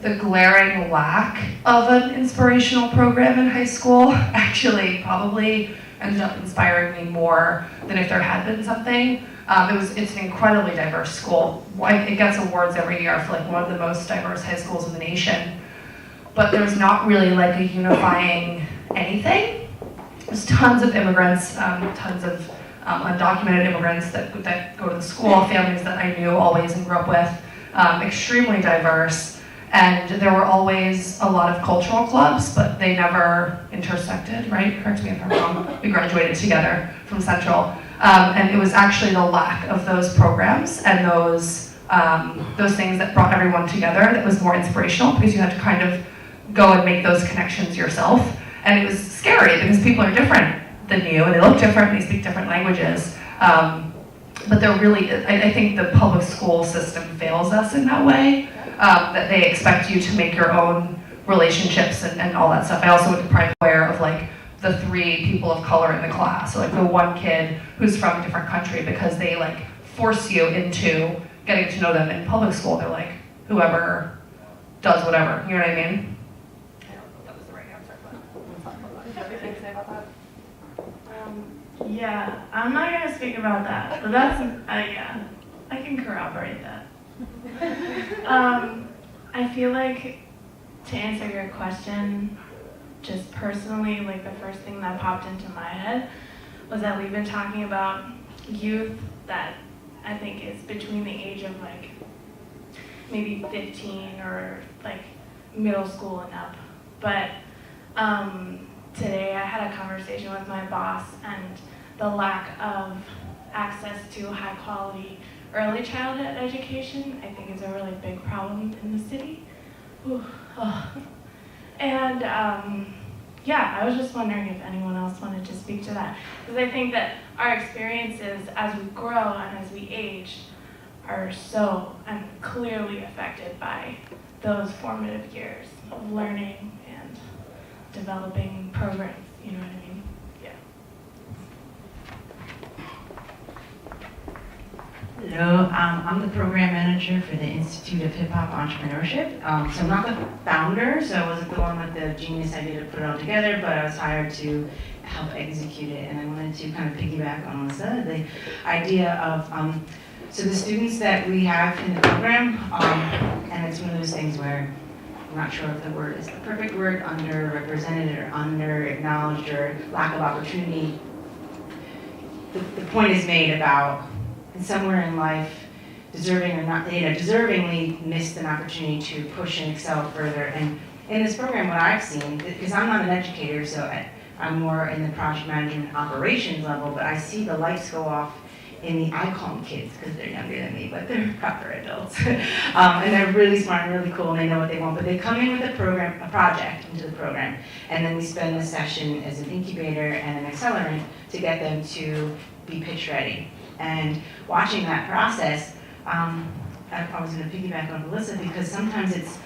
the glaring lack of an inspirational program in high school actually probably ended up inspiring me more than if there had been something. It's an incredibly diverse school. It gets awards every year for like one of the most diverse high schools in the nation. But there's not really like a unifying anything. There's tons of immigrants, tons of undocumented immigrants that go to the school, families that I knew always and grew up with, extremely diverse. And there were always a lot of cultural clubs, but they never intersected, right? Correct me if I'm wrong. We graduated together from Central. And it was actually the lack of those programs and those things that brought everyone together that was more inspirational, because you had to kind of go and make those connections yourself. And it was scary because people are different than you, and they look different, and they speak different languages. But they're really, I think the public school system fails us in that way, that they expect you to make your own relationships and all that stuff. I also went to private aware of like the 3 people of color in the class, so like the one kid who's from a different country, because they like force you into getting to know them. In public school, they're like, whoever does whatever, you know what I mean? I don't know if that was the right answer, but do you have anything to say about that? Yeah, I'm not gonna speak about that, but that's, yeah. I can corroborate that. I feel like, to answer your question, just personally, like the first thing that popped into my head was that we've been talking about youth that I think is between the age of like maybe 15 or like middle school and up. But today I had a conversation with my boss, and the lack of access to high quality early childhood education I think is a really big problem in the city. Ooh, oh. And yeah, I was just wondering if anyone else wanted to speak to that, because I think that our experiences as we grow and as we age are so and clearly affected by those formative years of learning and developing programs, you know what I mean? Yeah. Hello, I'm the program manager for the Institute of Hip Hop Entrepreneurship. So I'm not the founder, so I wasn't the one with the genius idea to put it all together, but I was hired to help execute it. And I wanted to kind of piggyback on Melissa, the idea of, so the students that we have in the program, and it's one of those things where I'm not sure if the word is the perfect word, underrepresented or under-acknowledged or lack of opportunity. The point is made about somewhere in life, deserving or not, deservingly missed an opportunity to push and excel further. And in this program, what I've seen, because I'm not an educator, so I'm more in the project management operations level, but I see the lights go off in the, I call them kids because they're younger than me, but they're proper adults. And they're really smart and really cool, and they know what they want, but they come in with a program, a project into the program, and then we spend the session as an incubator and an accelerant to get them to be pitch ready. And watching that process, I was going to piggyback on Melissa, because sometimes it's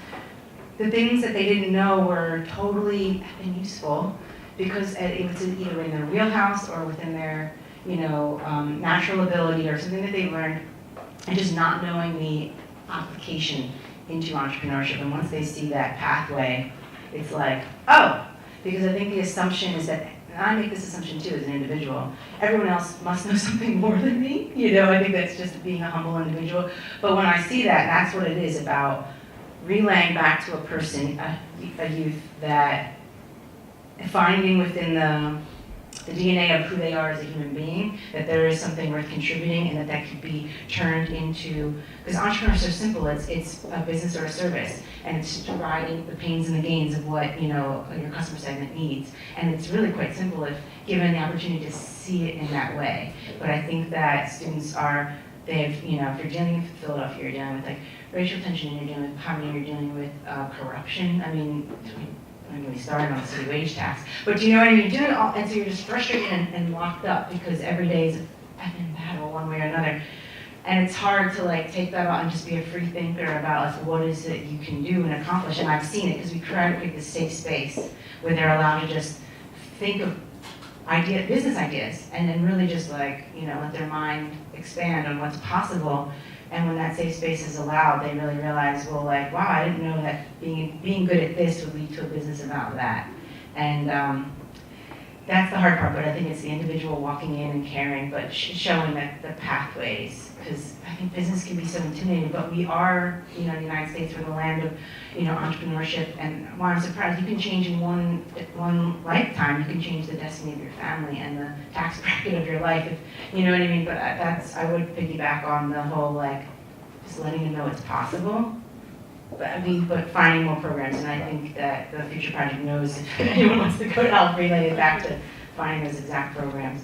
the things that they didn't know were totally useful because it was either in their wheelhouse or within their, natural ability or something that they learned, and just not knowing the application into entrepreneurship. And once they see that pathway, it's like, oh, because I think the assumption is that, and I make this assumption too as an individual, everyone else must know something more than me. I think that's just being a humble individual. But when I see that, that's what it is about, relaying back to a person, a youth, that finding within the DNA of who they are as a human being, that there is something worth contributing, and that could be turned into, because entrepreneurship is so simple, it's a business or a service, and it's providing the pains and the gains of what your customer segment needs. And it's really quite simple if given the opportunity to see it in that way. But I think that students if you're dealing with Philadelphia, you're dealing with like racial tension, you're dealing with poverty, you're dealing with corruption. I mean, I'm going to be started on the city wage tax, but do you know what I mean? You're doing it all, and so you're just frustrated and locked up because every day is a effing battle one way or another. And it's hard to take that out and just be a free thinker about what is it you can do and accomplish. And I've seen it because we try to create this safe space where they're allowed to just think of business ideas, and then really just let their mind expand on what's possible. And when that safe space is allowed, they really realize, wow, I didn't know that being good at this would lead to a business about that. And that's the hard part, but I think it's the individual walking in and caring, but showing that the pathways, because I think business can be so intimidating, but we are, the United States, we're the land of, entrepreneurship, and while I'm surprised, you can change in one lifetime, you can change the destiny of your family and the tax bracket of your life, if, you know what I mean? But I would piggyback on the whole, just letting them know it's possible. But finding more programs, and I think that the Future Project knows if anyone wants to go to help relay it back to finding those exact programs.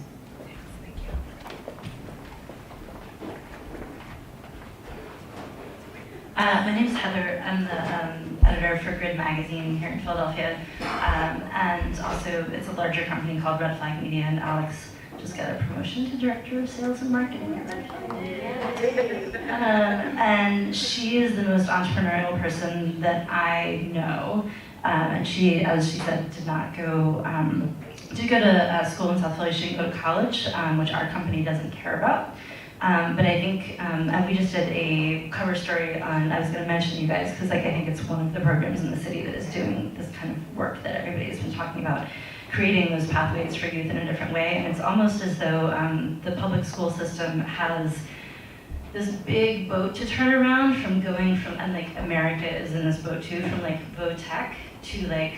Thank you. My name is Heather. I'm the editor for Grid Magazine here in Philadelphia, and also it's a larger company called Red Flag Media, and Alex just got a promotion to Director of Sales and Marketing at Red Flag. And she is the most entrepreneurial person that I know. And she, as she said, did not go to school in South Philly. She didn't go to college, which our company doesn't care about. But I think, and we just did a cover story on, I was going to mention you guys, because I think it's one of the programs in the city that is doing this kind of work that everybody's been talking about, creating those pathways for youth in a different way. And it's almost as though the public school system has this big boat to turn around from going from, and like America is in this boat too, from like vo-tech to like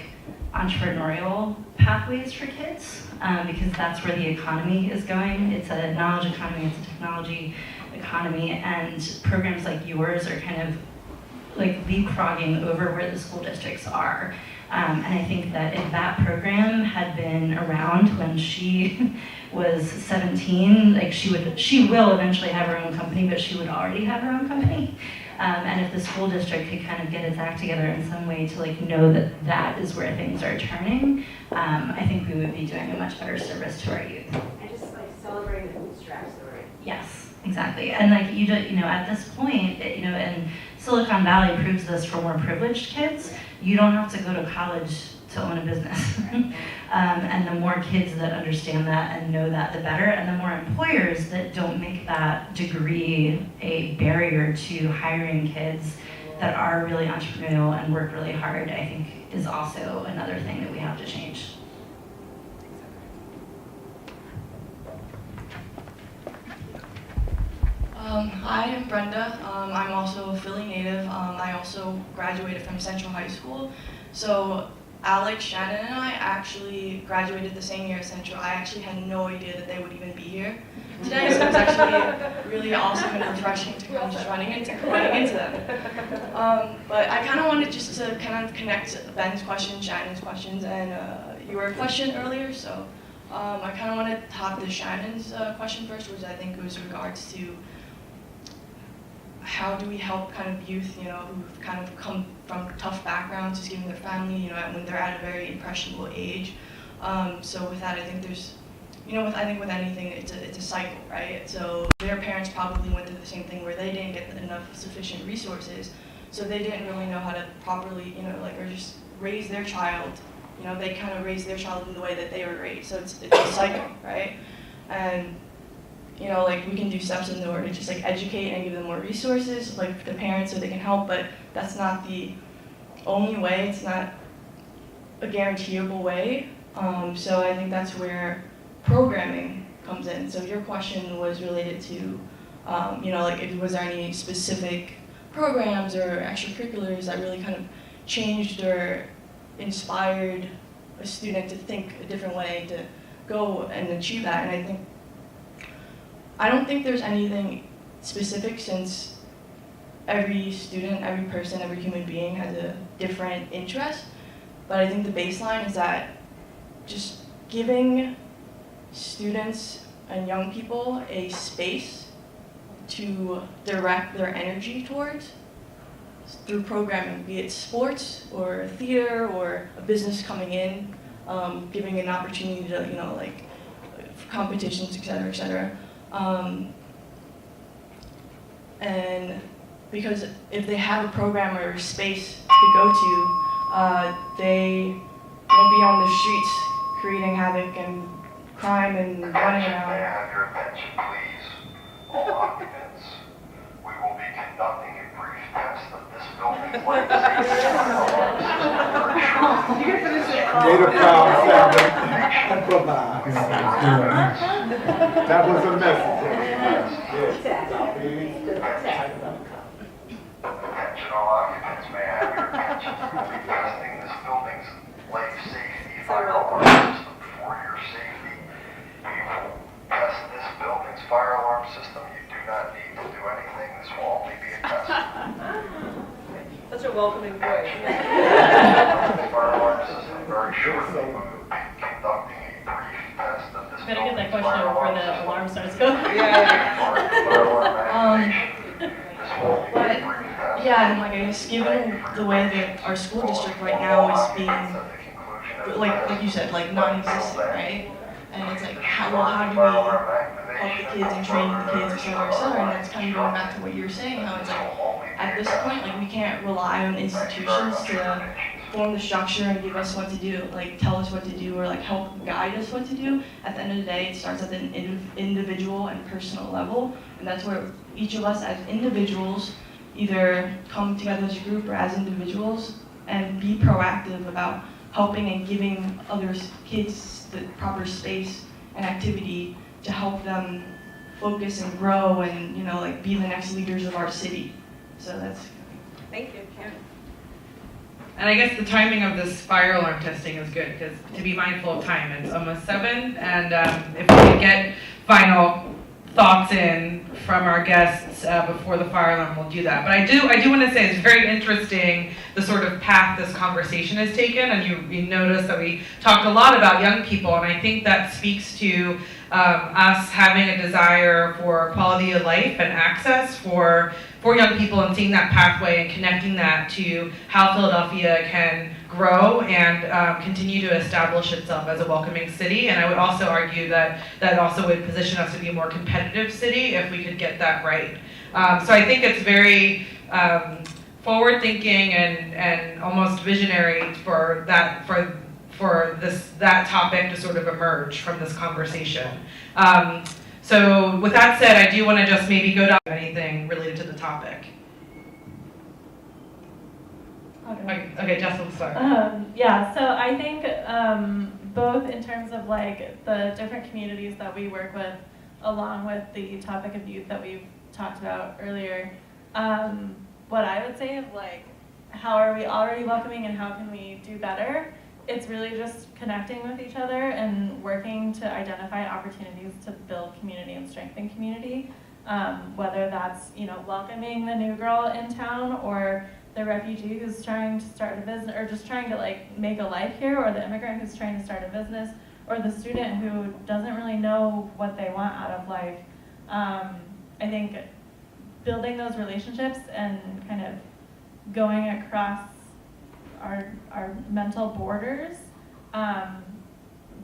entrepreneurial pathways for kids, because that's where the economy is going. It's a knowledge economy, it's a technology economy, and programs like yours are kind of like leapfrogging over where the school districts are. And I think that if that program had been around when she was 17, like she will eventually have her own company, but she would already have her own company. And if the school district could kind of get its act together in some way to like know that that is where things are turning, I think we would be doing a much better service to our youth. And just like celebrating the bootstrap story. Yes, exactly. And like you know, at this point, you know, and Silicon Valley proves this for more privileged kids. You don't have to go to college to own a business. And the more kids that understand that and know that, the better. And the more employers that don't make that degree a barrier to hiring kids that are really entrepreneurial and work really hard, I think is also another thing that we have to change. Hi, I'm Brenda. I'm also a Philly native. I also graduated from Central High School. So Alex, Shannon, and I actually graduated the same year at Central. I actually had no idea that they would even be here today, so it was actually really awesome and refreshing to come just running into them. But I kind of wanted just to kind of connect Ben's question, Shannon's questions, and your question earlier. So I kind of want to talk to Shannon's question first, which I think was regards to how do we help kind of youth, you know, who've kind of come from tough backgrounds, just given their family, you know, when they're at a very impressionable age. So with that, I think there's, you know, I think with anything, it's a cycle, right? So their parents probably went through the same thing where they didn't get enough sufficient resources, so they didn't really know how to properly, you know, like, or just raise their child. You know, they kind of raised their child in the way that they were raised. So it's a cycle, right? And you know, like we can do steps in order to just like educate and give them more resources, like for the parents so they can help, but that's not the only way. It's not a guaranteeable way. So I think that's where programming comes in. So your question was related to, you know, like was there any specific programs or extracurriculars that really kind of changed or inspired a student to think a different way, to go and achieve that. And I don't think there's anything specific, since every student, every person, every human being has a different interest. But I think the baseline is that just giving students and young people a space to direct their energy towards through programming, be it sports or theater or a business coming in, giving an opportunity to, you know, like competitions, et cetera, et cetera. And because if they have a program or space to go to, they won't be on the streets creating havoc and crime and running around. May I have your attention, please? All occupants, we will be conducting a brief test of this building's light safety alarm system. You can finish it. Native Crown family, improvise. That was a message. Attention all occupants, may I have your attention? We'll be testing this building's life safety fire alarm system. For your safety, we will test this building's fire alarm system. You do not need to do anything. This will only be a test. Such a welcoming voice. Fire alarm system, very shortly we will be conducting a brief test of this Better get that building's question fire before alarm the system. alarm starts going. But Yeah, and like I guess given the way that our school district right now is being, like you said, like non-existent, right? And it's like, how do we help the kids and train the kids, et cetera, et cetera? And that's kind of going back to what you were saying, how it's like, at this point, like we can't rely on institutions to form the structure and give us what to do, like tell us what to do or like help guide us what to do. At the end of the day, it starts at the individual and personal level, and that's where each of us as individuals either come together as a group or as individuals and be proactive about helping and giving other kids the proper space and activity to help them focus and grow and, like be the next leaders of our city. So that's. Thank you, Kim. And I guess the timing of this fire alarm testing is good, because to be mindful of time, it's almost 7, and if we can get final thoughts in from our guests before the fire alarm, we'll do that. But I do want to say it's very interesting the sort of path this conversation has taken, and you notice that we talked a lot about young people, and I think that speaks to us having a desire for quality of life and access for young people, and seeing that pathway and connecting that to how Philadelphia can grow and continue to establish itself as a welcoming city. And I would also argue that that also would position us to be a more competitive city if we could get that right. So I think it's very forward-thinking and almost visionary for that topic to sort of emerge from this conversation. So with that said, I do want to just maybe go down anything related to the topic. Okay, Jess, let's start. Yeah, so I think both in terms of like the different communities that we work with, along with the topic of youth that we've talked about earlier, what I would say is like, how are we already welcoming and how can we do better? It's really just connecting with each other and working to identify opportunities to build community and strengthen community, whether that's welcoming the new girl in town, or the refugee who's trying to start a business, or just trying to like make a life here, or the immigrant who's trying to start a business, or the student who doesn't really know what they want out of life. I think building those relationships and kind of going across our mental borders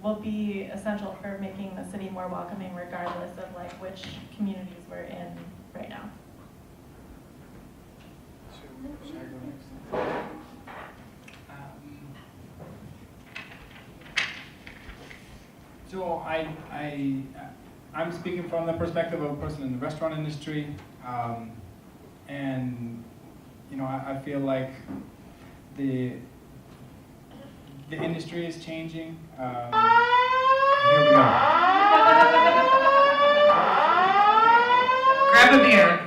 will be essential for making the city more welcoming, regardless of like which communities we're in right now. Should I go next? So I'm speaking from the perspective of a person in the restaurant industry, and I feel like the industry is changing. Here we go. Grab a beer.